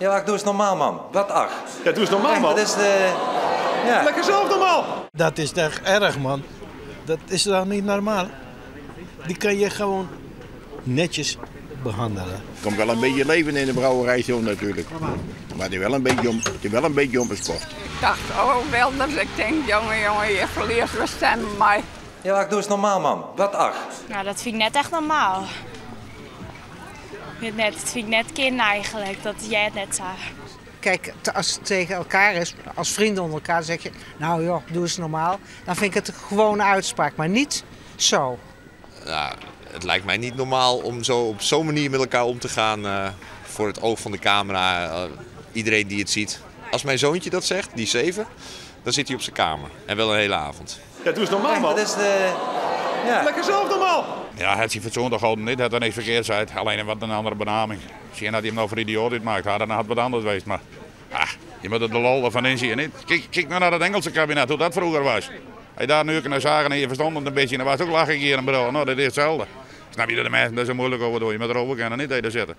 Ja, ik doe eens normaal, man. Wat ach. Ja, doe eens normaal, man. Dat is de... Ja. Lekker zelf normaal. Dat is echt erg, man. Dat is dan niet normaal. Die kan je gewoon netjes behandelen. Er komt wel een beetje leven in de brouwerij zo natuurlijk. Maar het is wel een beetje onbesport. Ik dacht, oh wel, dat ik denk, jongen, je verliest we stemmen, maar... Ja, ik doe eens normaal, man. Wat ach. Nou, dat vind ik net echt normaal. Dat vind ik net kind eigenlijk, dat jij het net zei. Kijk, als het tegen elkaar is, als vrienden onder elkaar, zeg je... nou joh, doe eens normaal. Dan vind ik het een gewone uitspraak, maar niet zo. Ja, het lijkt mij niet normaal om zo op zo'n manier met elkaar om te gaan voor het oog van de camera. Iedereen die het ziet. Als mijn zoontje dat zegt, die is 7, dan zit hij op zijn kamer. En wel een hele avond. Ja, doe eens normaal, man. Dat is de... Ja. Lekker zelf normaal. Ja, het is fatsoenlijk houden niet, het er niks verkeerds uit. Alleen wat een andere benaming. Zie je dat hij hem nou voor idioot uitmaakt, dan had het wat anders geweest. Maar je moet er de lol ervan inzien. Niet? Kijk nou naar het Engelse kabinet, hoe dat vroeger was. Als je daar nu naar zagen en je verstond het een beetje, dan was het ook lach ik hier een bureau. Nou, dat is hetzelfde. Snap je dat de mensen daar zo moeilijk over doen? Je moet erover kunnen, niet daar zitten.